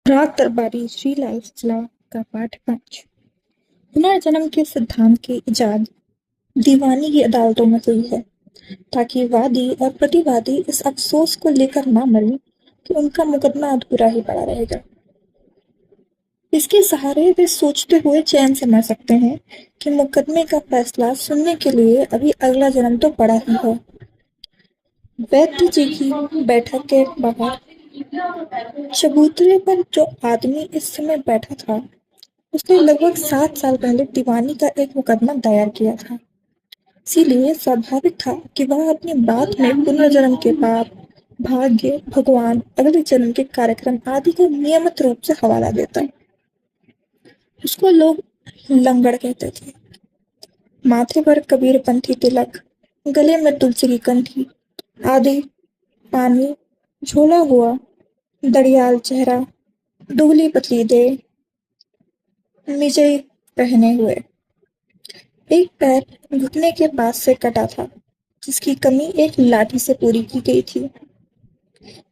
राग दरबारी श्री लाइफस्ला का पाठ 5। पुनर्जन्म के सिद्धांत की इजाद दीवानी की अदालतों में हुई है, ताकि वादी और प्रतिवादी इस अफसोस को लेकर ना मरे कि उनका मुकदमा अधूरा ही पड़ा रहेगा। इसके सहारे वे सोचते हुए चैन से मर सकते हैं कि मुकदमे का फैसला सुनने के लिए अभी अगला जन्म तो पड़ा ही है। वैद्य जी की बैठक के बाहर चबूतरे पर जो आदमी इस समय बैठा था, उसने लगभग 7 साल पहले दीवानी का एक मुकदमा दायर किया था। इसीलिए स्वाभाविक था कि वह अपनी बात में पुनर्जन्म के पाप, भाग्य, भगवान, अगले जन्म के कार्यक्रम आदि का नियमित रूप से हवाला देता। उसको लोग लंगड़ कहते थे। माथे पर कबीरपंथी तिलक, गले में तुलसी की कंठी आदि पानी झोला हुआ दड़ियाल चेहरा, दुबली पतली देह, मिजई पहने हुए, एक पैर घुटने के पास से कटा था, जिसकी कमी एक लाठी से पूरी की गई थी।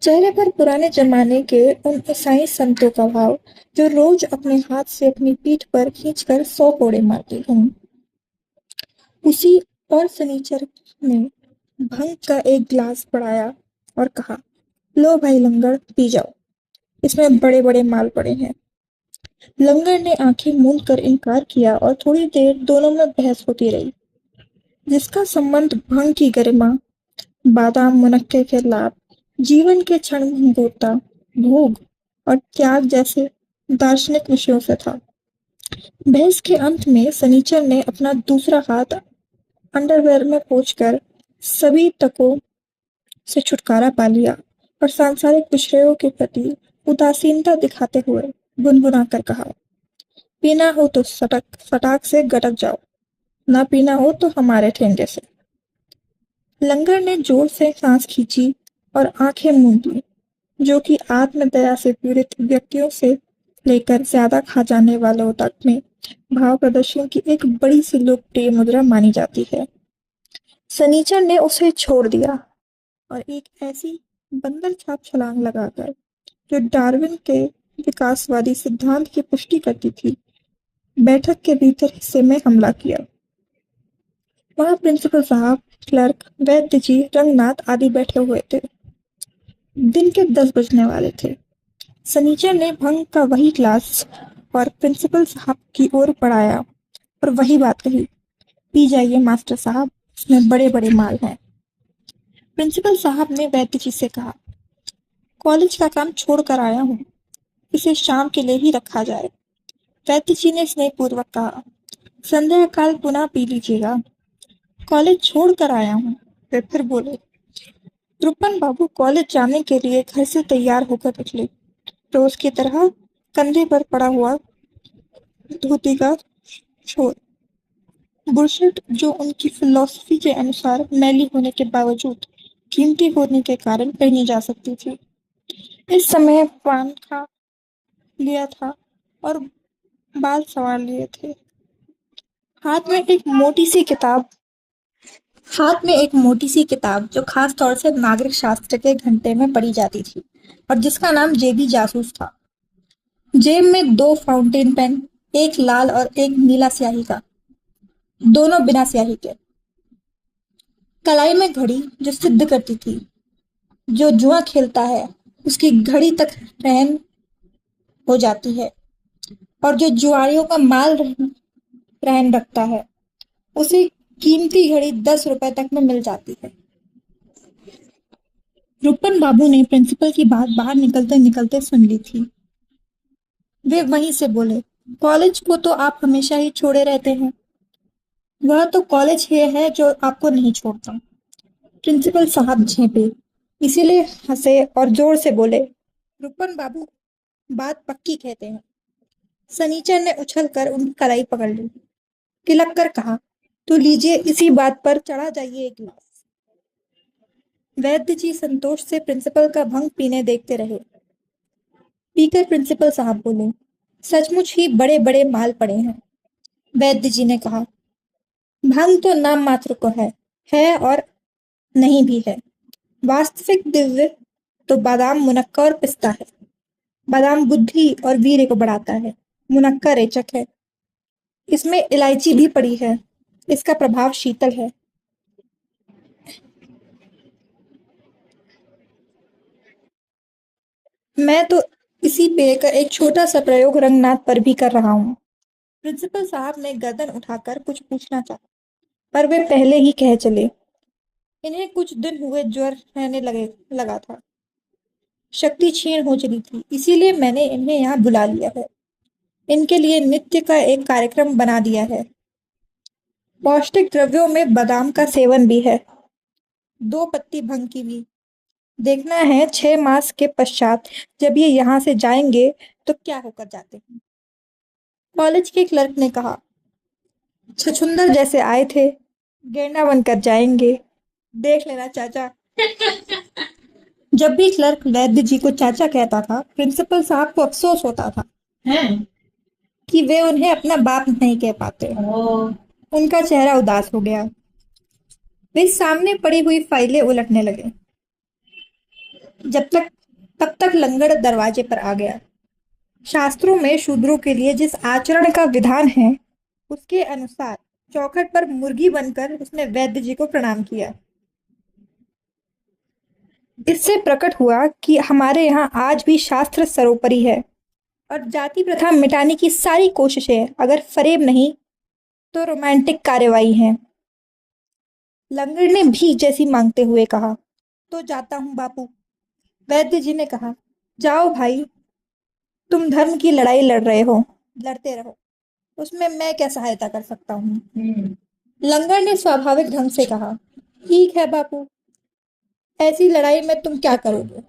चेहरे पर पुराने जमाने के उन ईसाई संतों का भाव, जो रोज अपने हाथ से अपनी पीठ पर खींचकर 100 कोड़े मारते हैं। उसी और सनीचर ने भंग का एक गिलास बढ़ाया और कहा, लो भाई लंगड़, पी जाओ, इसमें बड़े बड़े माल पड़े हैं। लंगड़ ने आंखें मूंद कर इनकार किया और थोड़ी देर दोनों में बहस होती रही, जिसका संबंध भंग की गरिमा, बादाम मुनक्के के लाभ, जीवन के क्षण भंगुरता, भोग और त्याग जैसे दार्शनिक विषयों से था। बहस के अंत में सनीचर ने अपना दूसरा हाथ अंडरवेयर में पोंछकर सभी तकों से छुटकारा पा लिया और सांसारिक विषयों के प्रति उदासीनता दिखाते हुए गुनगुना कर कहा, पीना हो तो सटाक से गटक जाओ, ना पीना हो तो हमारे ठेंगे से। लंगर ने जोर से सांस खींची और आंखें मूंद ली, जो कि आत्मदया से पीड़ित व्यक्तियों से लेकर ज्यादा खा जाने वालों तक में भाव प्रदर्शन की एक बड़ी सी लोकप्रिय मुद्रा मानी जाती है। सनीचर ने उसे छोड़ दिया और एक ऐसी बंदर छाप छलांग लगाकर, जो डार्विन के विकासवादी सिद्धांत की पुष्टि करती थी, बैठक के भीतर हिस्से में हमला किया। वहां प्रिंसिपल साहब, क्लर्क, वैद्य जी, रंगनाथ आदि बैठे हुए थे। दिन के 10 बजने वाले थे। सनीचर ने भंग का वही ग्लास और प्रिंसिपल साहब की ओर बढ़ाया और वही बात कही, पी जाइए मास्टर साहब, इसमें बड़े बड़े माल हैं। प्रिंसिपल साहब ने वैद्य जी से कहा, कॉलेज का काम छोड़ कर आया हूँ, इसे शाम के लिए ही रखा जाए। वैद्य जी ने स्नेहपूर्वक कहा, संध्या काल पुनः पी लीजिएगा। कॉलेज छोड़ कर आया हूँ, वे फिर बोले। रुपन बाबू कॉलेज जाने के लिए घर से तैयार होकर निकले, रोज की तरह कंधे पर पड़ा हुआ धोती का शोर, बुशर्ट जो उनकी फिलॉसफी के अनुसार मैली होने के बावजूद कीमती होने के कारण पहनी जा सकती थी। इस समय पान खा लिया था और बाल संवार लिए थे। हाथ में एक मोटी सी किताब हाथ में एक मोटी सी किताब, जो खास तौर से नागरिक शास्त्र के घंटे में पढ़ी जाती थी और जिसका नाम जेबी जासूस था। जेब में 2 फाउंटेन पेन, एक लाल और एक नीला स्याही का, दोनों बिना स्याही के। कलाई में घड़ी, जो सिद्ध करती थी जो जुआ खेलता है उसकी घड़ी तक रहन हो जाती है, और जो जुआरियों का माल रहन रखता है उसे कीमती घड़ी 10 रुपए तक में मिल जाती है। रुपन बाबू ने प्रिंसिपल की बात बाहर निकलते निकलते सुन ली थी। वे वहीं से बोले, कॉलेज को तो आप हमेशा ही छोड़े रहते हैं। वह तो कॉलेज ही है जो आपको नहीं छोड़ता। प्रिंसिपल साहब झेपे, इसीलिए हंसे और जोर से बोले, रुपन बाबू बात पक्की कहते हैं। सनीचर ने उछलकर उनकी कलाई पकड़ ली, तिलक कर कहा, तो लीजिए, इसी बात पर चढ़ा जाइए एक गिलास। वैद्य जी संतोष से प्रिंसिपल का भंग पीने देखते रहे। पीकर प्रिंसिपल साहब बोले, सचमुच ही बड़े बड़े माल पड़े हैं। वैद्य जी ने कहा, भंग तो नाम मात्र को है और नहीं भी है। वास्तविक दिव्य तो बादाम मुनक्का और पिस्ता है। बादाम बुद्धि और वीर्य को बढ़ाता है। मुनक्का रेचक है। इसमें इलायची भी पड़ी है। इसका प्रभाव शीतल है। मैं तो इसी पेय का एक छोटा सा प्रयोग रंगनाथ पर भी कर रहा हूँ। प्रिंसिपल साहब ने गर्दन उठाकर कुछ पूछना चाहा, पर वे पहले ही कह चले। इन्हें कुछ दिन हुए ज्वर रहने लगा था। शक्ति क्षीण हो चली थी, इसीलिए मैंने इन्हें यहाँ बुला लिया है। इनके लिए नित्य का एक कार्यक्रम बना दिया है। पौष्टिक द्रव्यों में बादाम का सेवन भी है। 2 पत्ती भंग की भी। देखना है 6 मास के पश्चात जब ये यहाँ से जाएंगे तो क्या होकर जाते हैं। कॉलेज के क्लर्क ने कहा, छछुंदर जैसे आए थे, गेंडा बनकर जाएंगे। देख लेना चाचा। जब भी क्लर्क वैद्य जी को चाचा कहता था, प्रिंसिपल साहब को अफसोस होता था कि वे उन्हें अपना बाप नहीं कह पाते। उनका चेहरा उदास हो गया। वे सामने पड़ी हुई फाइलें उलटने लगे। जब तक तब तक लंगड़ दरवाजे पर आ गया। शास्त्रों में शूद्रों के लिए जिस आचरण का विधान है, उसके अनुसार चौखट पर मुर्गी बनकर उसने वैद्य जी को प्रणाम किया। इससे प्रकट हुआ कि हमारे यहाँ आज भी शास्त्र सर्वोपरि है और जाति प्रथा मिटाने की सारी कोशिशें अगर फरेब नहीं तो रोमांटिक कार्रवाई है। लंगड़ ने भीख जैसी मांगते हुए कहा, तो जाता हूँ बापू। वैद्य जी ने कहा, जाओ भाई, तुम धर्म की लड़ाई लड़ रहे हो, लड़ते रहो, उसमें मैं क्या सहायता कर सकता हूँ। लंगड़ ने स्वाभाविक ढंग से कहा, ठीक है बापू, ऐसी लड़ाई में तुम क्या करोगे।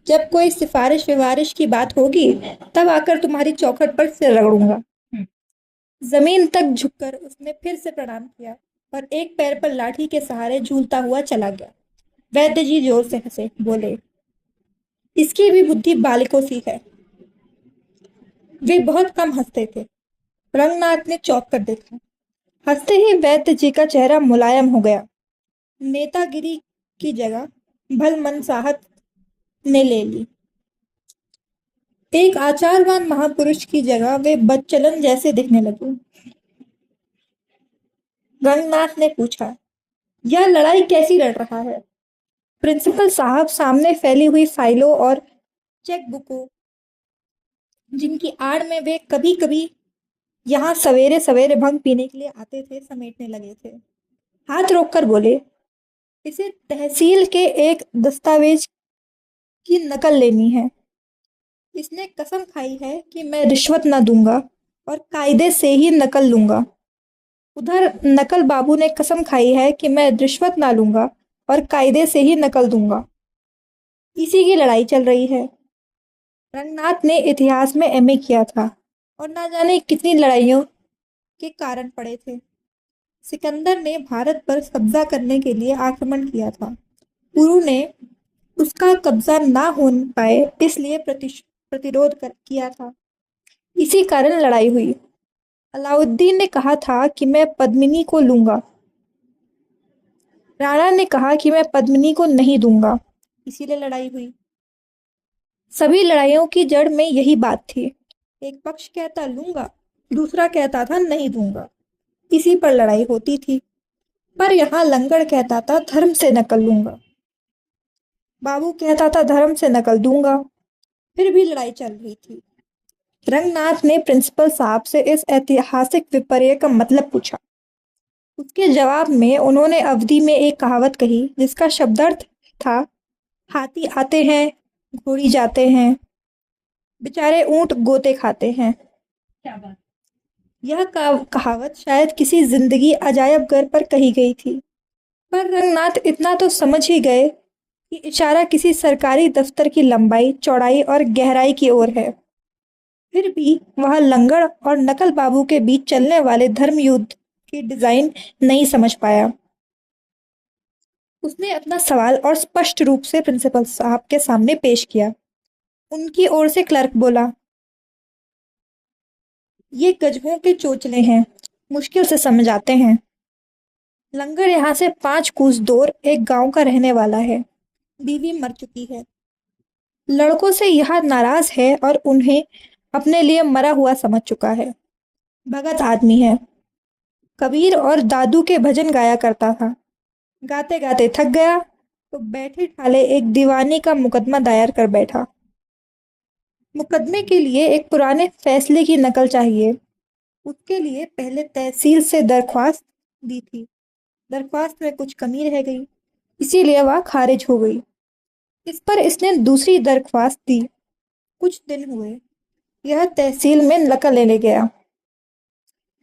जब कोई सिफारिश विवारिश की बात होगी तब आकर तुम्हारी चौखट पर सिर रगड़ूंगा। जमीन तक झुककर उसने फिर से प्रणाम किया और एक पैर पर लाठी के सहारे झूलता हुआ चला गया। वैद्य जी जोर से हंसे, बोले, इसकी भी बुद्धि बालिकों सी है। वे बहुत कम हंसते थे। रंगनाथ ने चौंक कर देखा। हंसते ही वैद्य जी का चेहरा मुलायम हो गया। नेतागिरी की जगह भलमनसाहत ने ले ली। एक आचारवान महापुरुष की जगह वे बदचलन जैसे दिखने लगे। रंगनाथ ने पूछा, यह लड़ाई कैसी लड़ रहा है। प्रिंसिपल साहब सामने फैली हुई फाइलों और चेकबुकों, जिनकी आड़ में वे कभी कभी यहाँ सवेरे सवेरे भंग पीने के लिए आते थे, समेटने लगे थे। हाथ रोककर बोले, इसे तहसील के एक दस्तावेज की नकल लेनी है। इसने कसम खाई है कि मैं रिश्वत न दूंगा और कायदे से ही नकल लूंगा। उधर नकल बाबू ने कसम खाई है कि मैं रिश्वत ना लूंगा और कायदे से ही नकल दूंगा। इसी की लड़ाई चल रही है। रंगनाथ ने इतिहास में एमए किया था और ना जाने कितनी लड़ाइयों के कारण पड़े थे। सिकंदर ने भारत पर कब्जा करने के लिए आक्रमण किया था। पुरु ने उसका कब्जा ना हो पाए इसलिए प्रतिरोध किया था। इसी कारण लड़ाई हुई। अलाउद्दीन ने कहा था कि मैं पद्मिनी को लूंगा। राणा ने कहा कि मैं पद्मिनी को नहीं दूंगा, इसीलिए लड़ाई हुई। सभी लड़ाइयों की जड़ में यही बात थी। एक पक्ष कहता लूंगा, दूसरा कहता था नहीं दूंगा। इसी पर लड़ाई होती थी। पर यहाँ लंगड़ कहता था धर्म से नकल लूंगा, बाबू कहता था धर्म से नकल दूंगा। फिर भी लड़ाई चल रही थी। रंगनाथ ने प्रिंसिपल साहब से इस ऐतिहासिक विपर्य का मतलब पूछा। उसके जवाब में उन्होंने अवधि में एक कहावत कही जिसका शब्दार्थ था, हाथी आते हैं, घोड़ी जाते हैं, बेचारे ऊंट गोते खाते हैं। क्या बात। यह कहावत शायद किसी जिंदगी अजायब घर पर कही गई थी, पर रंगनाथ इतना तो समझ ही गए कि इशारा किसी सरकारी दफ्तर की लंबाई, चौड़ाई और गहराई की ओर है। फिर भी वह लंगड़ और नकल बाबू के बीच चलने वाले धर्म युद्ध की डिजाइन नहीं समझ पाया। उसने अपना सवाल और स्पष्ट रूप से प्रिंसिपल साहब के सामने पेश किया। उनकी ओर से क्लर्क बोला, ये गजबों के चोचले हैं, मुश्किल से समझ आते हैं। लंगड़ यहाँ से 5 कोस दूर एक गांव का रहने वाला है। बीवी मर चुकी है। लड़कों से यह नाराज है और उन्हें अपने लिए मरा हुआ समझ चुका है। भगत आदमी है। कबीर और दादू के भजन गाया करता था। गाते गाते थक गया तो बैठे ठाले एक दीवानी का मुकदमा दायर कर बैठा। मुकदमे के लिए एक पुराने फैसले की नकल चाहिए। उसके लिए पहले तहसील से दरख्वास्त दी थी। दरख्वास्त में कुछ कमी रह गई, इसीलिए वह खारिज हो गई। इस पर इसने दूसरी दरख्वास्त दी। कुछ दिन हुए, यह तहसील में नकल लेने गया।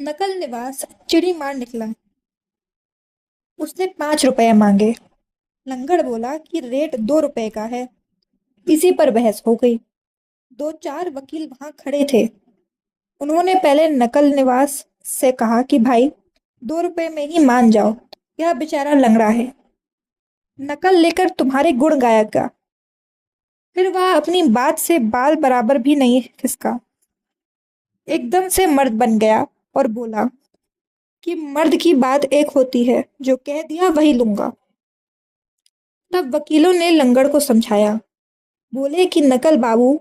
नकल निवास चिड़ी मार निकला। उसने 5 रुपए मांगे। लंगड़ बोला कि रेट 2 रुपए का है। इसी पर बहस हो गई। दो चार वकील वहां खड़े थे। उन्होंने पहले नकल निवास से कहा कि भाई 2 रुपए में ही मान जाओ, यह बेचारा लंगड़ा है, नकल लेकर तुम्हारे गुण गाएगा। फिर वह अपनी बात से बाल बराबर भी नहीं खिसका। एकदम से मर्द बन गया और बोला कि मर्द की बात एक होती है, जो कह दिया वही लूंगा। तब वकीलों ने लंगड़ को समझाया। बोले कि नकल बाबू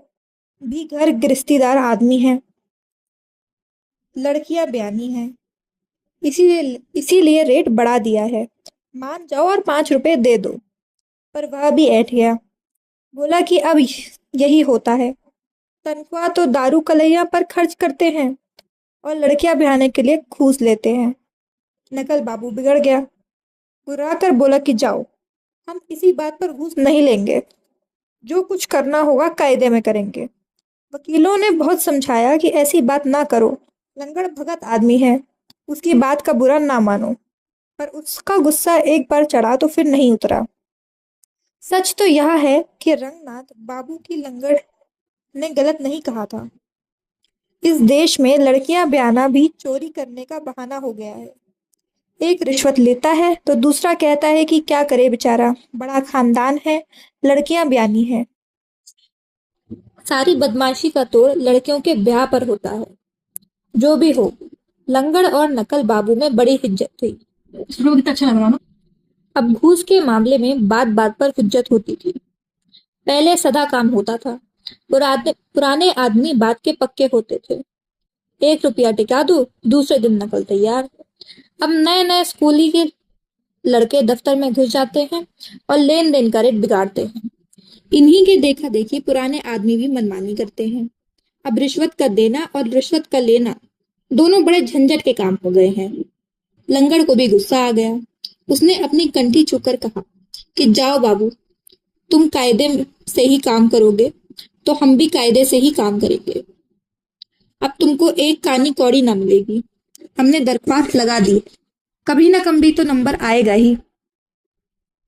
भी घर गृहस्थीदार आदमी है, लड़कियां ब्यानी हैं, इसीलिए रेट बढ़ा दिया है। मान जाओ और 5 रुपए दे दो। पर वह भी ऐठ गया। बोला कि अब यही होता है, तनख्वाह तो दारू कलैया पर खर्च करते हैं और लड़कियां ब्याहने के लिए घूस लेते हैं। नकल बाबू बिगड़ गया। गुर्रा कर बोला कि जाओ, हम इसी बात पर घूस नहीं लेंगे, जो कुछ करना होगा कायदे में करेंगे। वकीलों ने बहुत समझाया कि ऐसी बात ना करो, लंगड़ भगत आदमी है, उसकी बात का बुरा ना मानो। पर उसका गुस्सा एक बार चढ़ा तो फिर नहीं उतरा। सच तो यह है कि रंगनाथ बाबू की लंगड़ ने गलत नहीं कहा था। इस देश में लड़कियां ब्याना भी चोरी करने का बहाना हो गया है। एक रिश्वत लेता है तो दूसरा कहता है कि क्या करे बेचारा, बड़ा खानदान है, लड़कियां ब्यानी है। सारी बदमाशी का तोड़ लड़कियों के ब्याह पर होता है। जो भी हो, लंगड़ और नकल बाबू में बड़ी हिज्जत थी। अच्छा लग रहा ना। अब घूस के मामले में बात बात पर हुज्जत होती थी। पहले सदा काम होता था। पुराने आदमी बात के पक्के होते थे। 1 रुपया टिका दो, दूसरे दिन नकल तैयार। अब नए नए स्कूली के लड़के दफ्तर में घुस जाते हैं और लेन देन का रेट बिगाड़ते हैं। इन्हीं के देखा देखी पुराने आदमी भी मनमानी करते हैं। अब रिश्वत का देना और रिश्वत का लेना दोनों बड़े झंझट के काम हो गए हैं। लंगड़ को भी गुस्सा आ गया। उसने अपनी कंठी छूकर कहा कि जाओ बाबू, तुम कायदे से ही काम करोगे तो हम भी कायदे से ही काम करेंगे। अब तुमको एक कानी कौड़ी ना मिलेगी। हमने दरख्वास्त लगा दी, कभी ना कभी तो नंबर आएगा ही।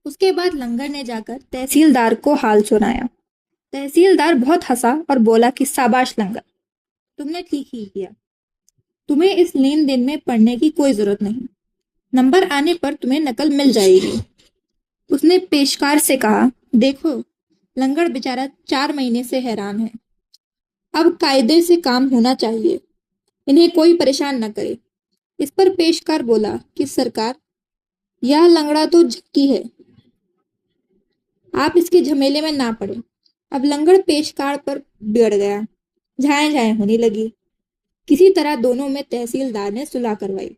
उसके बाद लंगड़ ने जाकर तहसीलदार को हाल सुनाया। तहसीलदार बहुत हंसा और बोला कि शाबाश लंगड़, तुमने ठीक ही किया। तुम्हें इस लेन देन में पढ़ने की कोई जरूरत नहीं, नंबर आने पर तुम्हें नकल मिल जाएगी। उसने पेशकार से कहा, देखो लंगड़ बेचारा 4 महीने से हैरान है। अब कायदे से काम होना चाहिए, इन्हें कोई परेशान न करे। इस पर पेशकार बोला कि सरकार, यह लंगड़ा तो झक्की है, आप इसके झमेले में ना पड़े। अब लंगड़ पेशकार पर बिगड़ गया। झाए झाए होने लगी। किसी तरह दोनों में तहसीलदार ने सुलह करवाई।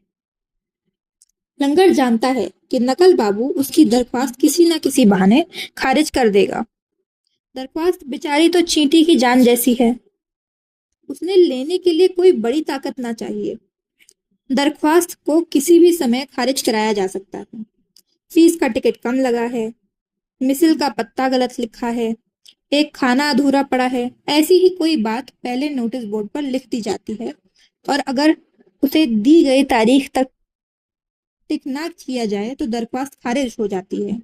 लंगड़ जानता है कि नकल बाबू उसकी दरख्वास्त किसी न किसी बहाने खारिज कर देगा। दरख्वास्त बेचारी तो चींटी की जान जैसी है, उसने लेने के लिए कोई बड़ी ताकत ना चाहिए। दरख्वास्त को किसी भी समय खारिज कराया जा सकता है। फीस का टिकट कम लगा है, मिसिल का पत्ता गलत लिखा है, एक खाना अधूरा पड़ा है, ऐसी ही कोई बात पहले नोटिस बोर्ड पर लिख दी जाती है और अगर उसे दी गई तारीख तक टिक ना किया जाए तो दरख्वास्त खारिज हो जाती है।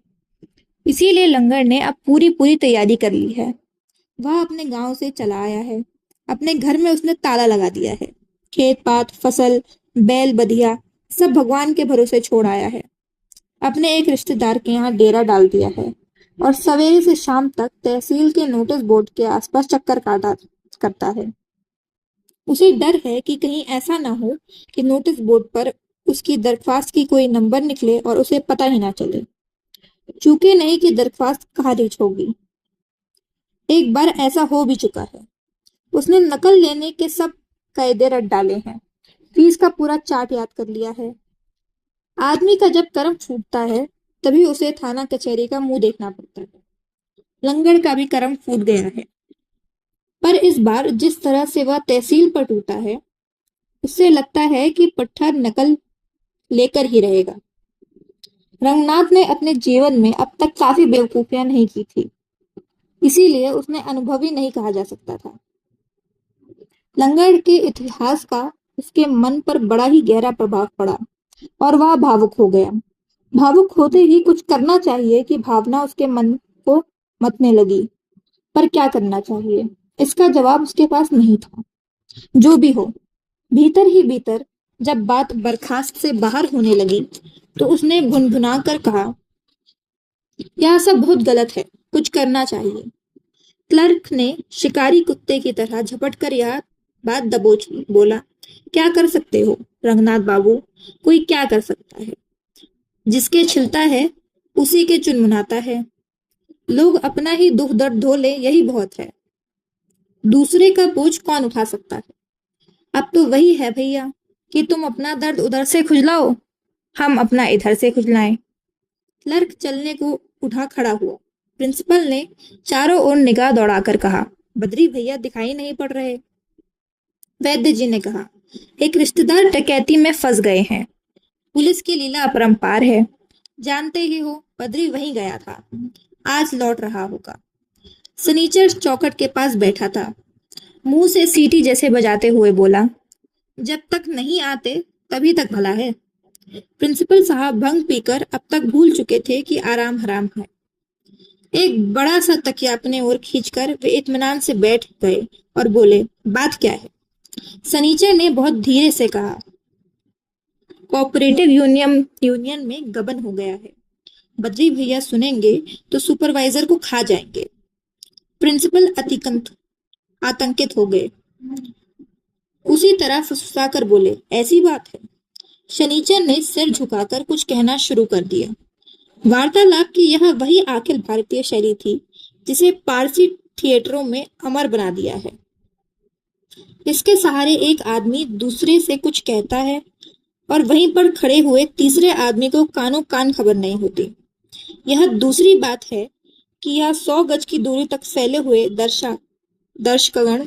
इसीलिए लंगड़ ने अब पूरी पूरी तैयारी कर ली है। वह अपने गांव से चला आया है। अपने घर में उसने ताला लगा दिया है। खेत पात, फसल, बैल बधिया सब भगवान के भरोसे छोड़ आया है। अपने एक रिश्तेदार के यहाँ डेरा डाल दिया है और सवेरे से शाम तक तहसील के नोटिस बोर्ड के आसपास चक्कर काटा करता है। उसे डर है कि कहीं ऐसा ना हो कि नोटिस बोर्ड पर उसकी दरख्वास्त की कोई नंबर निकले और उसे पता ही ना चले। चूके नहीं कि दरख्वास्त खारिज होगी। एक बार ऐसा हो भी चुका है। उसने नकल लेने के सब कायदे रट डाले हैं, फीस का पूरा चार्ट याद कर लिया है। आदमी का जब कर्म फूटता है तभी उसे थाना कचहरी का मुंह देखना पड़ता है। लंगड़ का भी कर्म फूट गया है, पर इस बार जिस तरह से वह तहसील पर टूटा है, उससे लगता है कि पट्टा नकल लेकर ही रहेगा। रंगनाथ ने अपने जीवन में अब तक काफी बेवकूफियां नहीं की थी, इसीलिए उसने अनुभवी नहीं कहा जा सकता था। लंगड़ के इतिहास का उसके मन पर बड़ा ही गहरा प्रभाव पड़ा और वह भावुक हो गया। भावुक होते ही कुछ करना चाहिए कि भावना उसके मन को मतने लगी, पर क्या करना चाहिए, इसका जवाब उसके पास नहीं था। जो भी हो, भीतर ही भीतर जब बात बर्खास्त से बाहर होने लगी तो उसने गुनगुना कर कहा, यह सब बहुत गलत है, कुछ करना चाहिए। क्लर्क ने शिकारी कुत्ते की तरह झपट कर यह बात दबोच ली। बोला, क्या कर सकते हो रंगनाथ बाबू, कोई क्या कर सकता है? जिसके छिलता है उसी के चुनमुनाता है। लोग अपना ही दुख दर्द धो ले, यही बहुत है। दूसरे का बोझ कौन उठा सकता है? अब तो वही है भैया कि तुम अपना दर्द उधर से खुजलाओ, हम अपना इधर से खुजलाएं। क्लर्क चलने को उठा खड़ा हुआ। प्रिंसिपल ने चारों ओर निगाह दौड़ाकर कहा, बद्री भैया दिखाई नहीं पड़ रहे। वैद्य जी ने कहा, एक रिश्तेदार डकैती में फंस गए हैं। पुलिस की लीला अपरंपार है, जानते ही हो। बद्री वहीं गया था, आज लौट रहा होगा। सनीचर चौखट के पास बैठा था, मुंह से सीटी जैसे बजाते हुए बोला, जब तक नहीं आते तभी तक भला है। प्रिंसिपल साहब भंग पीकर अब तक भूल चुके थे कि आराम हराम है। एक बड़ा सा तकिया अपने ओर खींचकर वे इत्मीनान से बैठ गए और बोले, बात क्या है? सनीचर ने बहुत धीरे से कहा, कोऑपरेटिव यूनियन में गबन हो गया है। बद्री भैया सुनेंगे तो सुपरवाइजर को खा जाएंगे। प्रिंसिपल आतंकित हो गए। उसी तरह फुसफुसाकर बोले, ऐसी बात है? शनीचर ने सिर झुकाकर कुछ कहना शुरू कर दिया। वार्तालाप की यह वही अखिल भारतीय शैली थी जिसे पारसी थिएटरों में अमर बना दिया है। इसके सहारे एक आदमी दूसरे से कुछ कहता है और वहीं पर खड़े हुए तीसरे आदमी को कानों कान खबर नहीं होती। यह दूसरी बात है कि यह 100 गज की दूरी तक फैले हुए दर्शकगण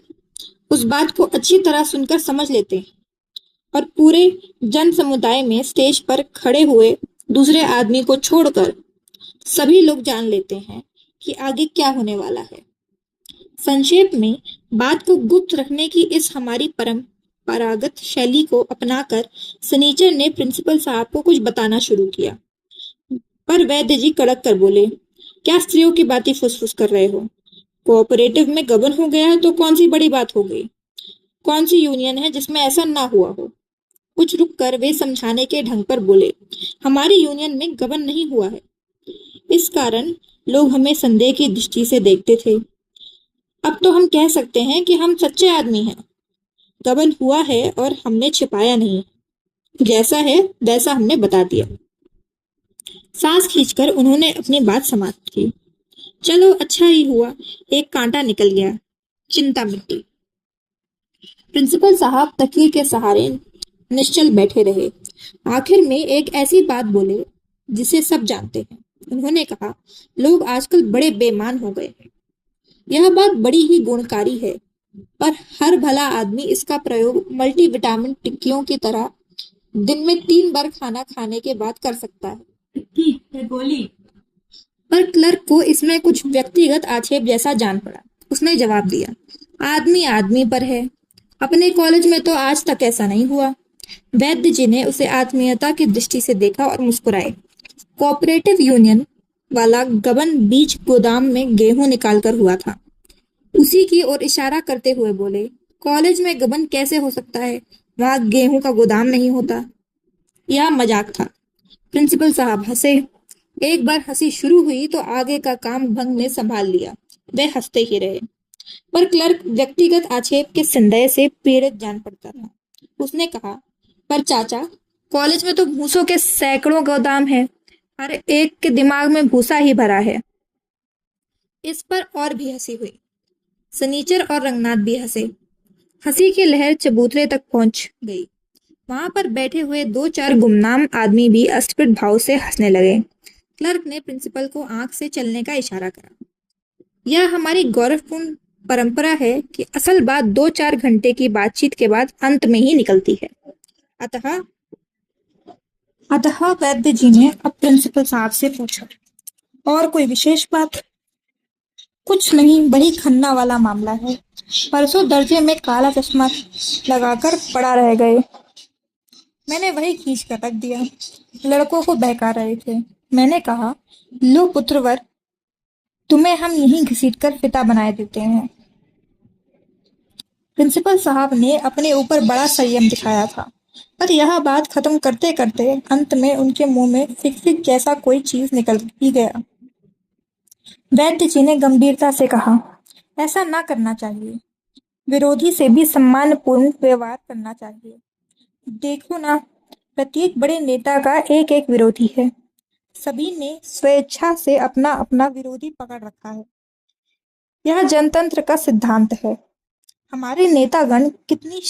उस बात को अच्छी तरह सुनकर समझ लेते हैं और पूरे जन समुदाय में स्टेज पर खड़े हुए दूसरे आदमी को छोड़कर सभी लोग जान लेते हैं कि आगे क्या होने वाला है। संक्षेप में बात को गुप्त रखने की इस हमारी परंपरागत शैली को अपनाकर सनीचर ने प्रिंसिपल साहब को कुछ बताना शुरू किया, पर वैद्य जी कड़क कर बोले, क्या स्त्रियों की बातें फुसफुस कर रहे हो? कोऑपरेटिव में गबन हो गया है तो कौन सी बड़ी बात हो गई? कौन सी यूनियन है जिसमें ऐसा ना हुआ हो? कुछ रुक कर वे समझाने के ढंग पर बोले, हमारी यूनियन में गबन नहीं हुआ है, इस कारण लोग हमें संदेह की दृष्टि से देखते थे। अब तो हम कह सकते हैं कि हम सच्चे आदमी हैं। गबन हुआ है और हमने छिपाया नहीं, जैसा है वैसा हमने बता दिया। सांस खींचकर उन्होंने अपनी बात समाप्त की। चलो अच्छा ही हुआ, एक कांटा निकल गया, चिंता मिट्टी। प्रिंसिपल साहब तकिए के सहारे निश्चल बैठे रहे। आखिर में एक ऐसी बात बोले जिसे सब जानते हैं। उन्होंने कहा, लोग आजकल बड़े बेईमान हो गए हैं। यह बात बड़ी ही गुणकारी है, पर हर भला आदमी इसका प्रयोग मल्टीविटामिन टिक्कियों की तरह दिन में 3 बार खाना खाने के बाद कर सकता है। टिक्की है गोली। पर क्लर्क को इसमें कुछ व्यक्तिगत आक्षेप जैसा जान पड़ा। उसने जवाब दिया, आदमी आदमी पर है। अपने कॉलेज में तो आज तक ऐसा नहीं हुआ। वैद्य जी ने उसे आत्मीयता की दृष्टि से देखा और मुस्कुराए। कोऑपरेटिव यूनियन वाला गबन बीज गोदाम में गेहूं निकालकर हुआ था। उसी की ओर इशारा करते हुए बोले, कॉलेज में गबन कैसे हो सकता है? वहां गेहूं का गोदाम नहीं होता। यह मजाक था। प्रिंसिपल साहब हंसे। एक बार हंसी शुरू हुई तो आगे का काम भंग ने संभाल लिया। वे हंसते ही रहे, पर क्लर्क व्यक्तिगत आक्षेप के संदेह से पीड़ित जान पड़ता था। उसने कहा, पर चाचा, कॉलेज में तो भूसों के सैकड़ों गोदाम है, हर एक के दिमाग में भूसा ही भरा है। इस पर और भी हंसी हुई। सनीचर और रंगनाथ भी हंसे। हंसी की लहर चबूतरे तक पहुंच गई। वहां पर बैठे हुए दो चार गुमनाम आदमी भी अस्फुट भाव से हंसने लगे। क्लर्क ने प्रिंसिपल को आंख से चलने का इशारा करा। यह हमारी गौरवपूर्ण परंपरा है कि असल बात दो चार घंटे की बातचीत के बाद अंत में ही निकलती है। अतः अतः वैद्य जी ने अब प्रिंसिपल साहब से पूछा, और कोई विशेष बात? कुछ नहीं, वही खन्ना वाला मामला है। परसों दर्जे में काला चश्मा लगाकर पड़ा रह गए। मैंने वही खींच कर रख दिया। लड़कों को बहका रहे थे। मैंने कहा, लो पुत्रवर, तुम्हें हम यहीं घसीटकर पिता बनाए देते हैं। प्रिंसिपल साहब ने अपने ऊपर बड़ा संयम दिखाया था, पर यह बात खत्म करते करते अंत में उनके मुंह में फिक फिक जैसा कोई चीज निकल ही गया। वैद्य जी ने गंभीरता से कहा, ऐसा ना करना चाहिए। विरोधी से भी सम्मानपूर्ण व्यवहार करना चाहिए। देखो ना, प्रत्येक बड़े नेता का एक एक विरोधी है। सभी ने स्वेच्छा से अपना अपना विरोधी पकड़ रखा है। यह जनतंत्र का सिद्धांत है। हमारे नेतागण कितनी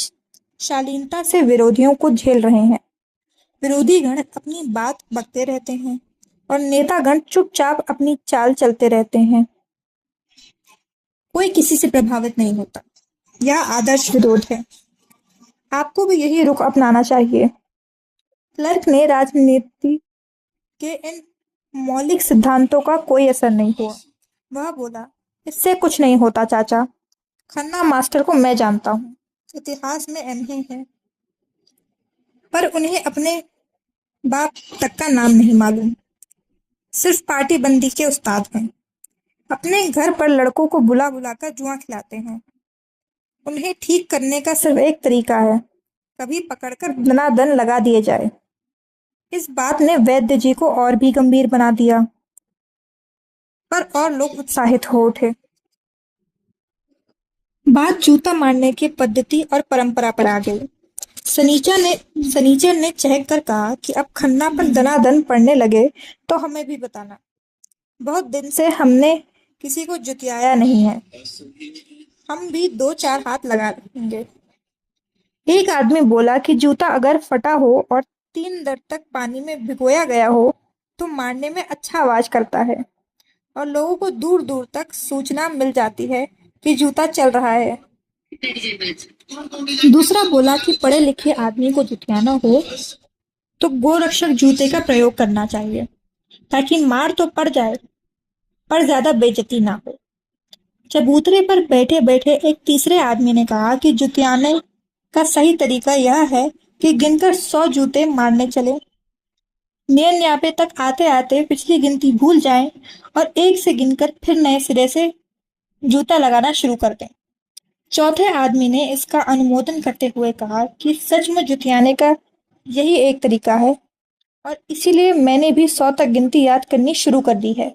शालीनता से विरोधियों को झेल रहे हैं। विरोधी गण अपनी बात बकते रहते हैं और नेतागण चुपचाप अपनी चाल चलते रहते हैं। कोई किसी से प्रभावित नहीं होता। यह आदर्श विरोध है। आपको भी यही रुख अपनाना चाहिए। क्लर्क ने राजनीति के इन मौलिक सिद्धांतों का कोई असर नहीं हुआ। वह बोला, इससे कुछ नहीं होता चाचा। खन्ना मास्टर को मैं जानता हूँ। इतिहास में एमए है, पर उन्हें अपने बाप तक का नाम नहीं मालूम। सिर्फ पार्टी बंदी के उस्ताद हैं। अपने घर पर लड़कों को बुला बुलाकर जुआ खिलाते हैं। उन्हें ठीक करने का सिर्फ एक तरीका है, कभी पकड़कर दनादन लगा दिए जाए। इस बात ने वैद्य जी को और भी गंभीर बना दिया, पर और लोग उत्साहित हो उठे। बात जूता मारने की पद्धति और परंपरा पर आ गई। सनीचर ने चहक कर कहा कि अब खन्ना पर दनादन पड़ने लगे तो हमें भी बताना। बहुत दिन से हमने किसी को जुतियाया नहीं है। हम भी दो चार हाथ लगा लेंगे। एक आदमी बोला कि जूता अगर फटा हो और 3 दिन तक पानी में भिगोया गया हो तो मारने में अच्छा आवाज करता है और लोगों को दूर दूर तक सूचना मिल जाती है कि जूता चल रहा है। दूसरा बोला कि पढ़े लिखे आदमी को जुटियाना हो तो गोरक्षक जूते का प्रयोग करना चाहिए, ताकि मार तो पड़ जाए पर ज्यादा बेइज्जती ना हो। चबूतरे पर बैठे बैठे एक तीसरे आदमी ने कहा कि जुतियाने का सही तरीका यह है कि गिनकर 100 जूते मारने चले। निन्यानवे तक आते आते पिछली गिनती भूल जाएं और एक से गिनकर फिर नए सिरे से जूता लगाना शुरू कर दें। चौथे आदमी ने इसका अनुमोदन करते हुए कहा कि सचमुच जुटियाने का यही एक तरीका है और इसीलिए मैंने भी 100 तक गिनती याद करनी शुरू कर दी है।